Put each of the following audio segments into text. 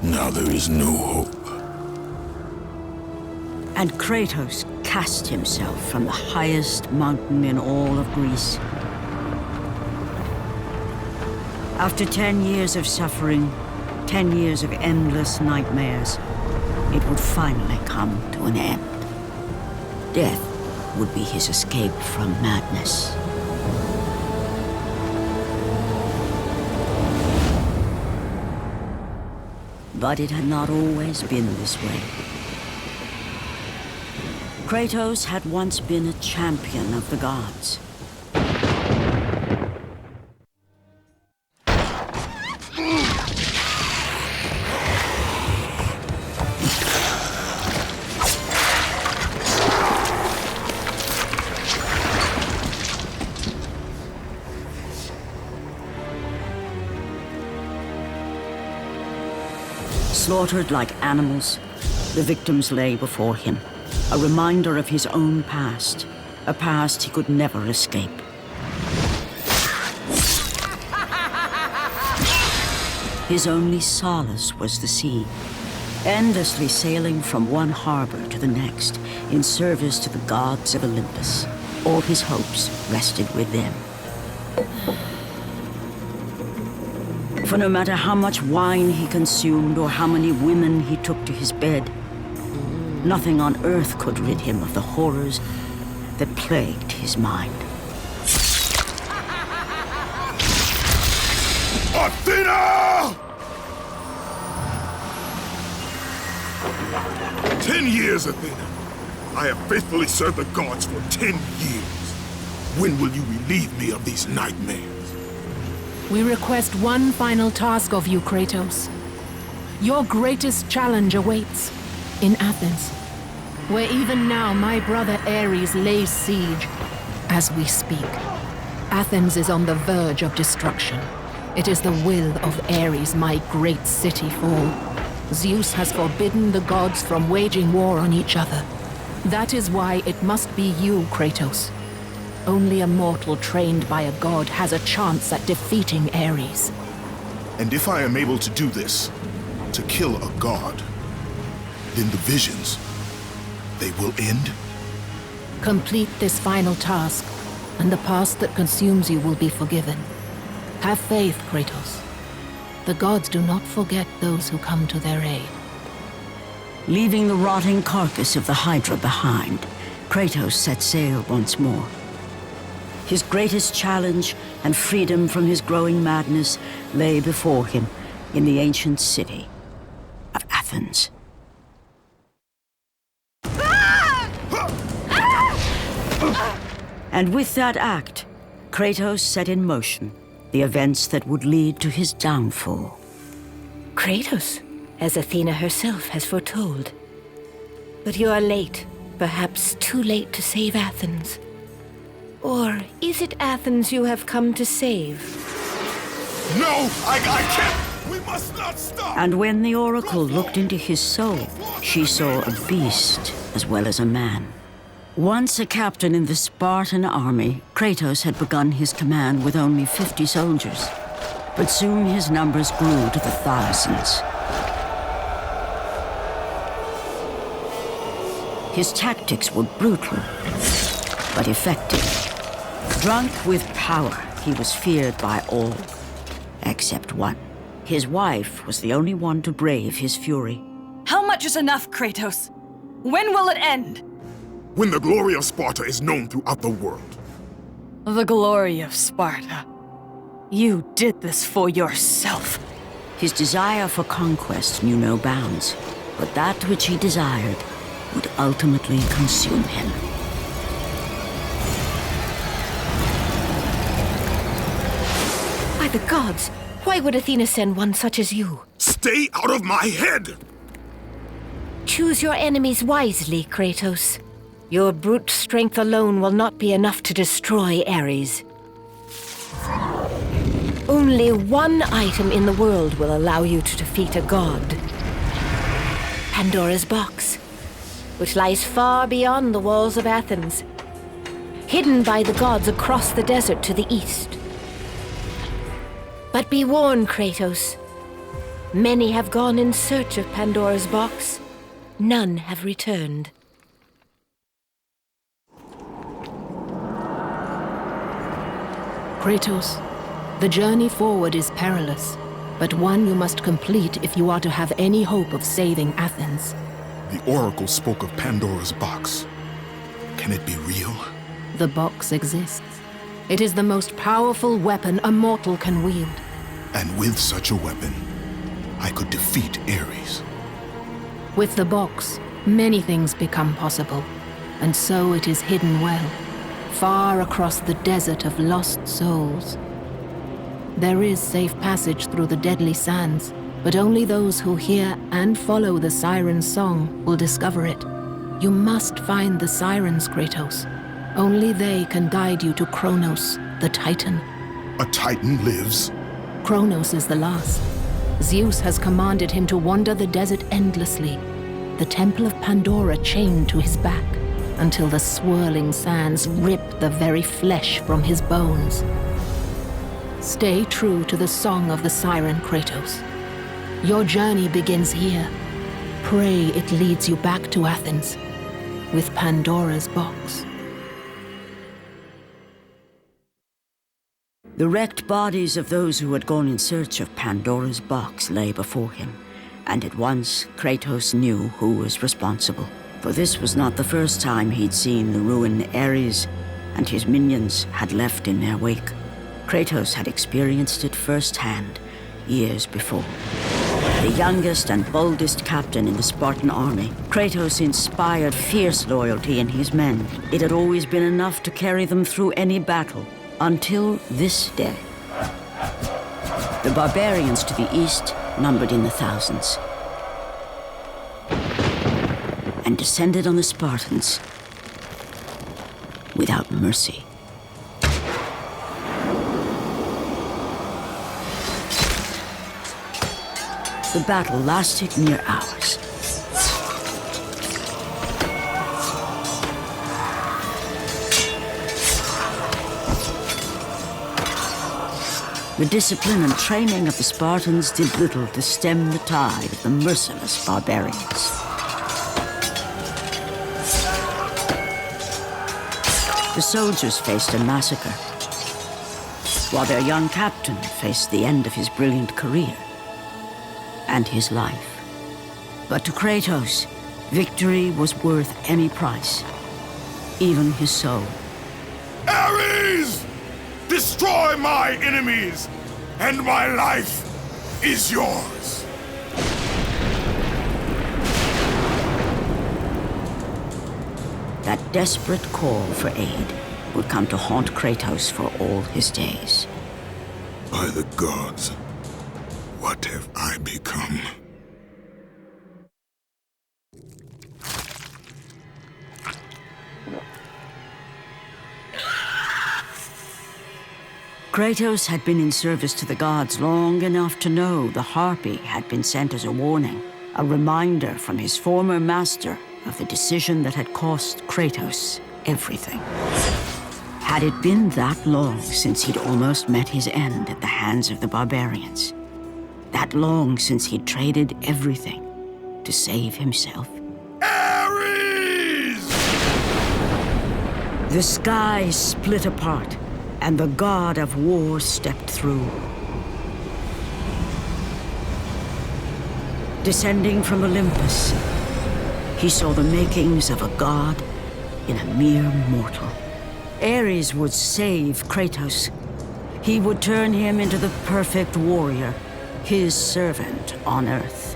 Now there is no hope. And Kratos cast himself from the highest mountain in all of Greece. After 10 years of suffering, 10 years of endless nightmares, it would finally come to an end. Death would be his escape from madness. But it had not always been this way. Kratos had once been a champion of the gods. Slaughtered like animals, the victims lay before him, a reminder of his own past, a past he could never escape. His only solace was the sea, endlessly sailing from one harbor to the next in service to the gods of Olympus. All his hopes rested with them. For no matter how much wine he consumed or how many women he took to his bed, nothing on earth could rid him of the horrors that plagued his mind. Athena! 10 years, Athena. I have faithfully served the gods for 10 years. When will you relieve me of these nightmares? We request one final task of you, Kratos. Your greatest challenge awaits in Athens, where even now my brother Ares lays siege as we speak. Athens is on the verge of destruction. It is the will of Ares my great city fall. Zeus has forbidden the gods from waging war on each other. That is why it must be you, Kratos. Only a mortal trained by a god has a chance at defeating Ares. And if I am able to do this, to kill a god, then the visions, they will end? Complete this final task, and the past that consumes you will be forgiven. Have faith, Kratos. The gods do not forget those who come to their aid. Leaving the rotting carcass of the Hydra behind, Kratos set sail once more. His greatest challenge and freedom from his growing madness lay before him in the ancient city of Athens. And with that act, Kratos set in motion the events that would lead to his downfall. Kratos, as Athena herself has foretold. But you are late, perhaps too late to save Athens. Or is it Athens you have come to save? No! I can't! We must not stop! And when the Oracle looked into his soul, she saw a beast as well as a man. Once a captain in the Spartan army, Kratos had begun his command with only 50 soldiers. But soon his numbers grew to the thousands. His tactics were brutal, but effective. Drunk with power, he was feared by all, except one. His wife was the only one to brave his fury. How much is enough, Kratos? When will it end? When the glory of Sparta is known throughout the world. The glory of Sparta. You did this for yourself. His desire for conquest knew no bounds, but that which he desired would ultimately consume him. By the gods, why would Athena send one such as you? Stay out of my head! Choose your enemies wisely, Kratos. Your brute strength alone will not be enough to destroy Ares. Only one item in the world will allow you to defeat a god. Pandora's box, which lies far beyond the walls of Athens, hidden by the gods across the desert to the east. But be warned, Kratos. Many have gone in search of Pandora's box. None have returned. Kratos, the journey forward is perilous, but one you must complete if you are to have any hope of saving Athens. The Oracle spoke of Pandora's box. Can it be real? The box exists. It is the most powerful weapon a mortal can wield. And with such a weapon, I could defeat Ares. With the box, many things become possible, and so it is hidden well, far across the desert of lost souls. There is safe passage through the deadly sands, but only those who hear and follow the siren's song will discover it. You must find the sirens, Kratos. Only they can guide you to Kronos, the Titan. A Titan lives? Kronos is the last. Zeus has commanded him to wander the desert endlessly, the Temple of Pandora chained to his back, until the swirling sands rip the very flesh from his bones. Stay true to the song of the siren, Kratos. Your journey begins here. Pray it leads you back to Athens, with Pandora's box. The wrecked bodies of those who had gone in search of Pandora's box lay before him, and at once Kratos knew who was responsible. For this was not the first time he'd seen the ruin Ares and his minions had left in their wake. Kratos had experienced it firsthand years before. The youngest and boldest captain in the Spartan army, Kratos inspired fierce loyalty in his men. It had always been enough to carry them through any battle, until this day. The barbarians to the east numbered in the thousands, and descended on the Spartans without mercy. The battle lasted near hours. The discipline and training of the Spartans did little to stem the tide of the merciless barbarians. The soldiers faced a massacre, while their young captain faced the end of his brilliant career and his life. But to Kratos, victory was worth any price, even his soul. Ares! Destroy my enemies, and my life is yours. That desperate call for aid would come to haunt Kratos for all his days. By the gods, what have I become? Kratos had been in service to the gods long enough to know the Harpy had been sent as a warning, a reminder from his former master of the decision that had cost Kratos everything. Had it been that long since he'd almost met his end at the hands of the barbarians? That long since he'd traded everything to save himself? Ares! The sky split apart, and the god of war stepped through. Descending from Olympus, he saw the makings of a god in a mere mortal. Ares would save Kratos. He would turn him into the perfect warrior, his servant on Earth.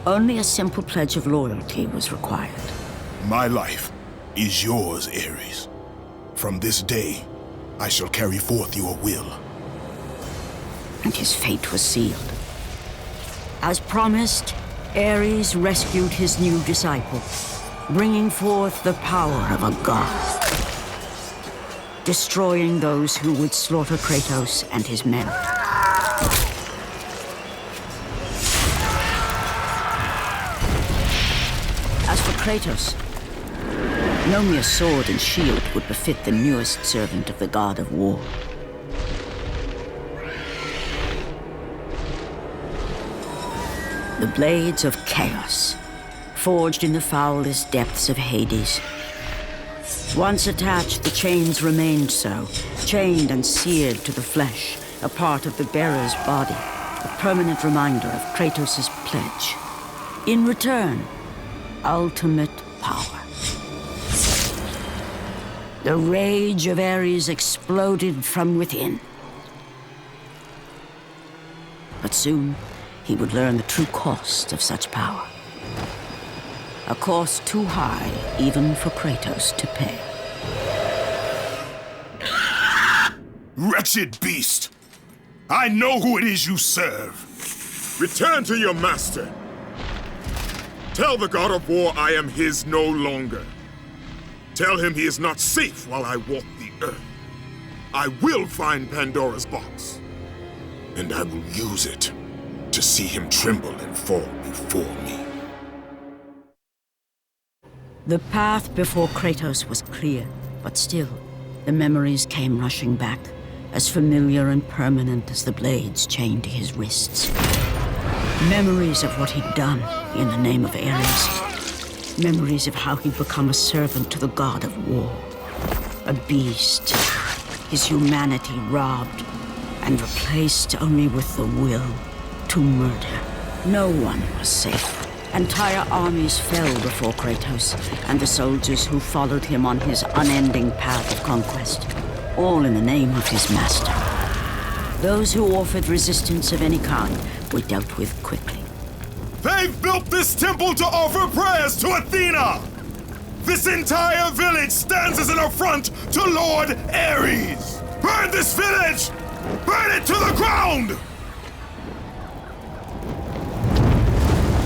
Only a simple pledge of loyalty was required. My life is yours, Ares. From this day, I shall carry forth your will. And his fate was sealed. As promised, Ares rescued his new disciple, bringing forth the power of a god, destroying those who would slaughter Kratos and his men. As for Kratos, no mere sword and shield would befit the newest servant of the god of war. The blades of chaos, forged in the foulest depths of Hades. Once attached, the chains remained so, chained and seared to the flesh, a part of the bearer's body, a permanent reminder of Kratos' pledge. In return, ultimate power. The rage of Ares exploded from within. But soon, he would learn the true cost of such power. A cost too high even for Kratos to pay. Wretched beast! I know who it is you serve. Return to your master. Tell the god of war I am his no longer. Tell him he is not safe while I walk the earth. I will find Pandora's box, and I will use it to see him tremble and fall before me. The path before Kratos was clear, but still, the memories came rushing back, as familiar and permanent as the blades chained to his wrists. Memories of what he'd done in the name of Ares. Memories of how he'd become a servant to the god of war. A beast, his humanity robbed and replaced only with the will to murder. No one was safe. Entire armies fell before Kratos and the soldiers who followed him on his unending path of conquest, all in the name of his master. Those who offered resistance of any kind were dealt with quickly. They've built this temple to offer prayers to Athena! This entire village stands as an affront to Lord Ares! Burn this village! Burn it to the ground!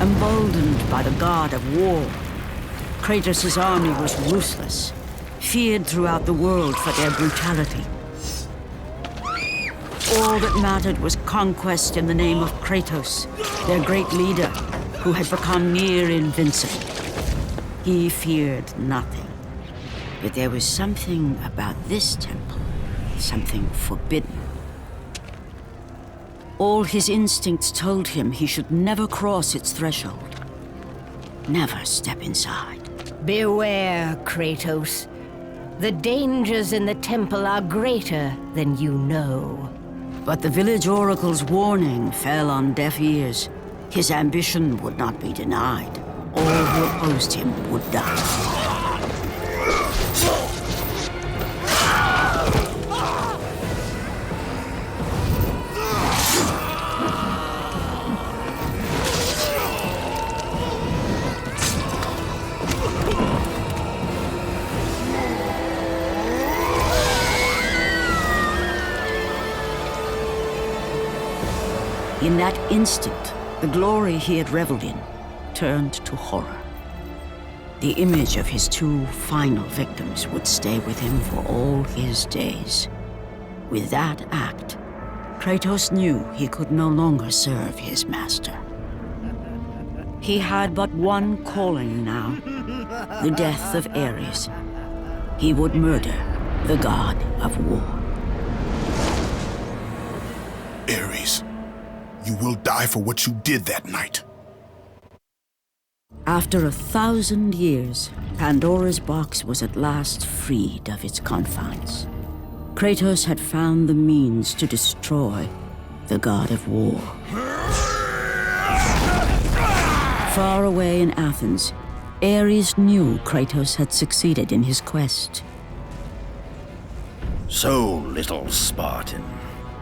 Emboldened by the god of war, Kratos' army was ruthless, feared throughout the world for their brutality. All that mattered was conquest in the name of Kratos, their great leader, who had become near invincible. He feared nothing. But there was something about this temple, something forbidden. All his instincts told him he should never cross its threshold. Never step inside. Beware, Kratos. The dangers in the temple are greater than you know. But the village oracle's warning fell on deaf ears. His ambition would not be denied. All who opposed him would die. In that instant, the glory he had reveled in turned to horror. The image of his two final victims would stay with him for all his days. With that act, Kratos knew he could no longer serve his master. He had but one calling now, the death of Ares. He would murder the god of war. Ares, you will die for what you did that night. After 1,000 years, Pandora's box was at last freed of its confines. Kratos had found the means to destroy the god of war. Far away in Athens, Ares knew Kratos had succeeded in his quest. So, little Spartan,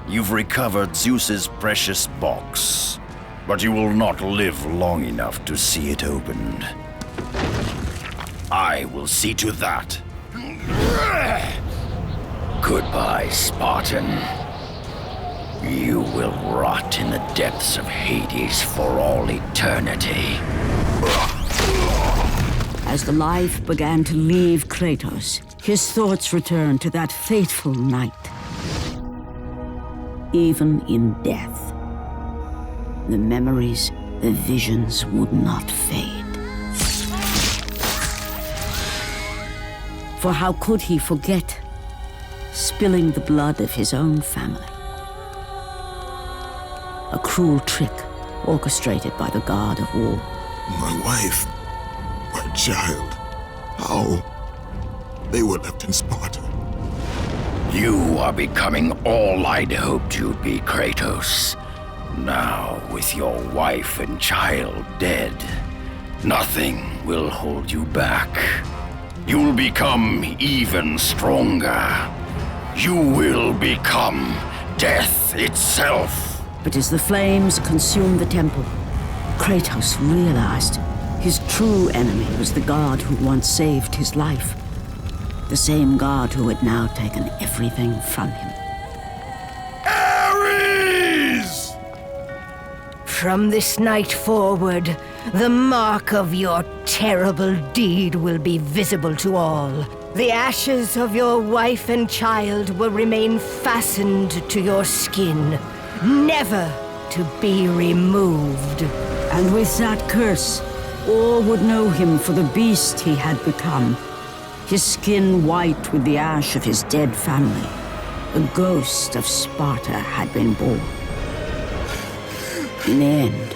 you've recovered Zeus's precious box, but you will not live long enough to see it opened. I will see to that. Goodbye, Spartan. You will rot in the depths of Hades for all eternity. As the life began to leave Kratos, his thoughts returned to that fateful night. Even in death, the memories, the visions would not fade. For how could he forget spilling the blood of his own family? A cruel trick orchestrated by the god of war. My wife, my child, how? They were left in Sparta. You are becoming all I'd hoped you'd be, Kratos. Now, with your wife and child dead, nothing will hold you back. You'll become even stronger. You will become death itself. But as the flames consumed the temple, Kratos realized his true enemy was the god who once saved his life. The same god who had now taken everything from him. Ares! From this night forward, the mark of your terrible deed will be visible to all. The ashes of your wife and child will remain fastened to your skin, never to be removed. And with that curse, all would know him for the beast he had become. His skin white with the ash of his dead family. The ghost of Sparta had been born. In the end,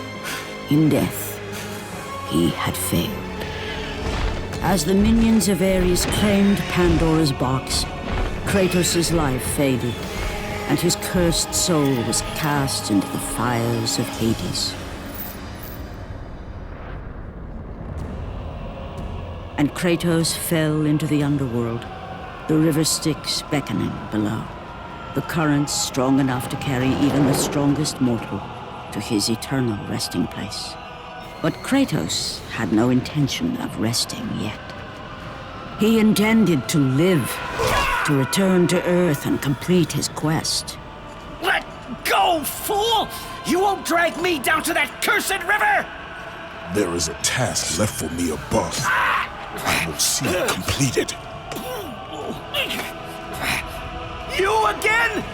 in death, he had failed. As the minions of Ares claimed Pandora's box, Kratos' life faded, and his cursed soul was cast into the fires of Hades. And Kratos fell into the underworld, the river Styx beckoning below, the currents strong enough to carry even the strongest mortal to his eternal resting place. But Kratos had no intention of resting yet. He intended to live, to return to Earth and complete his quest. Let go, fool! You won't drag me down to that cursed river! There is a task left for me above. I will see it completed. You again?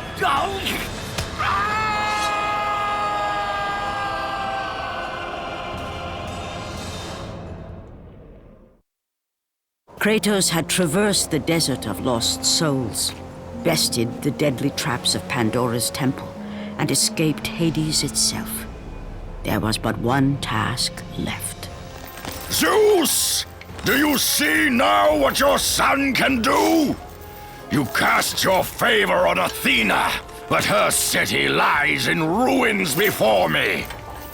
Kratos had traversed the desert of lost souls, bested the deadly traps of Pandora's temple, and escaped Hades itself. There was but one task left. Zeus! Do you see now what your son can do? You cast your favor on Athena, but her city lies in ruins before me.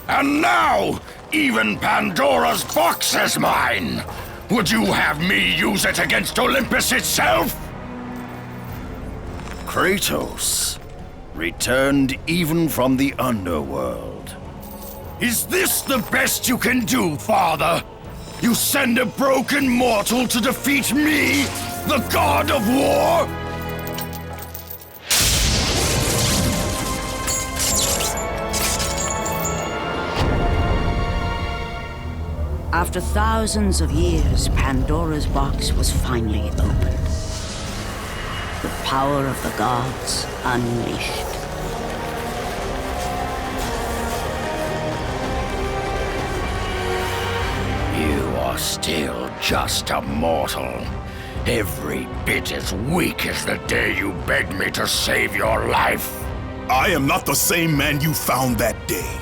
And now, even Pandora's box is mine. Would you have me use it against Olympus itself? Kratos, returned even from the underworld. Is this the best you can do, father? You send a broken mortal to defeat me, the god of war? After thousands of years, Pandora's box was finally opened. The power of the gods unleashed. You are still just a mortal. Every bit as weak as the day you begged me to save your life. I am not the same man you found that day.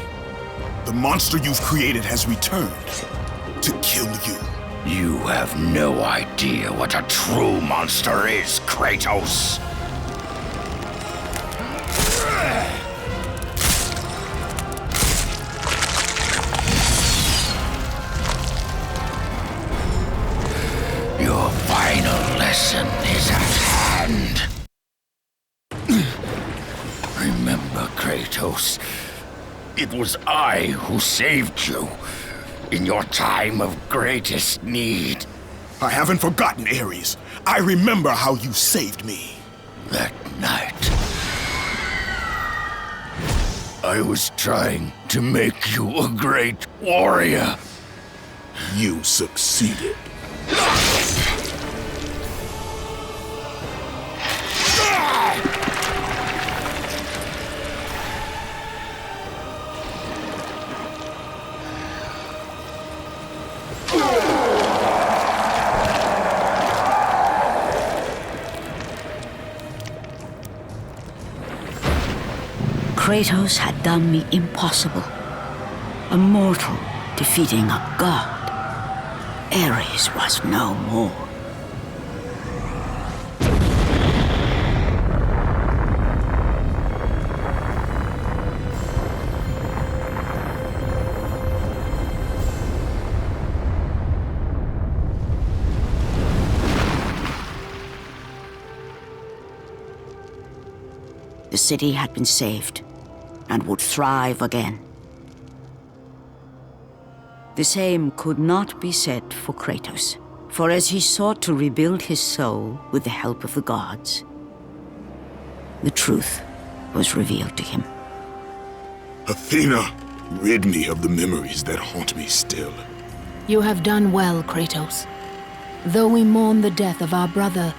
The monster you've created has returned to kill you. You have no idea what a true monster is, Kratos. Your final lesson is at hand. Remember, Kratos, it was I who saved you in your time of greatest need. I haven't forgotten, Ares. I remember how you saved me. That night, I was trying to make you a great warrior. You succeeded. Kratos had done the impossible. A mortal defeating a god. Ares was no more. The city had been saved and would thrive again. The same could not be said for Kratos, for as he sought to rebuild his soul with the help of the gods, the truth was revealed to him. Athena, rid me of the memories that haunt me still. You have done well, Kratos. Though we mourn the death of our brother,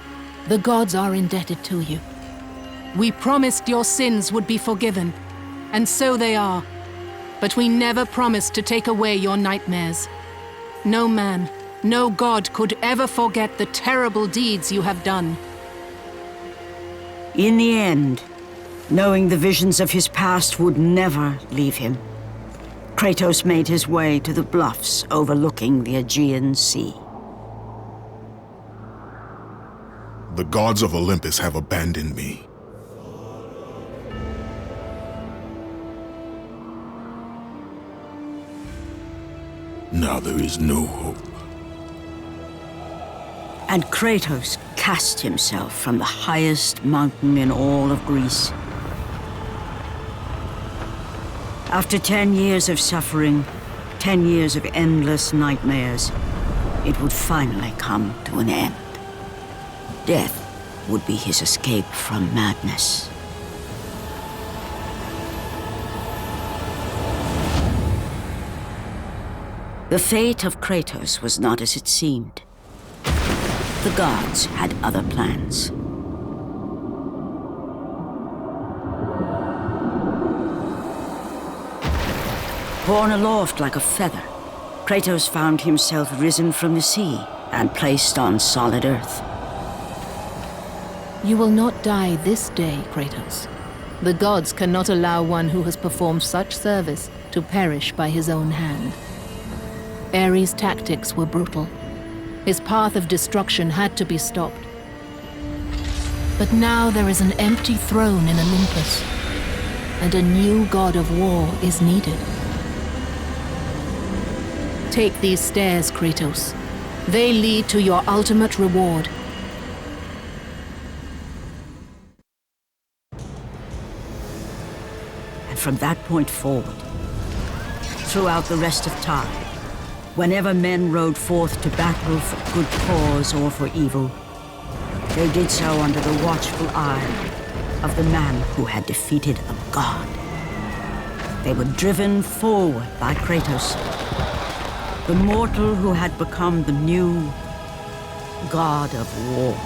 the gods are indebted to you. We promised your sins would be forgiven, and so they are. But we never promised to take away your nightmares. No man, no god could ever forget the terrible deeds you have done. In the end, knowing the visions of his past would never leave him, Kratos made his way to the bluffs overlooking the Aegean Sea. The gods of Olympus have abandoned me. Now there is no hope. And Kratos cast himself from the highest mountain in all of Greece. After 10 years of suffering, 10 years of endless nightmares, it would finally come to an end. Death would be his escape from madness. The fate of Kratos was not as it seemed. The gods had other plans. Borne aloft like a feather, Kratos found himself risen from the sea and placed on solid earth. You will not die this day, Kratos. The gods cannot allow one who has performed such service to perish by his own hand. Ares' tactics were brutal. His path of destruction had to be stopped. But now there is an empty throne in Olympus, and a new god of war is needed. Take these stairs, Kratos. They lead to your ultimate reward. And from that point forward, throughout the rest of time, whenever men rode forth to battle for good cause or for evil, they did so under the watchful eye of the man who had defeated a god. They were driven forward by Kratos, the mortal who had become the new god of war.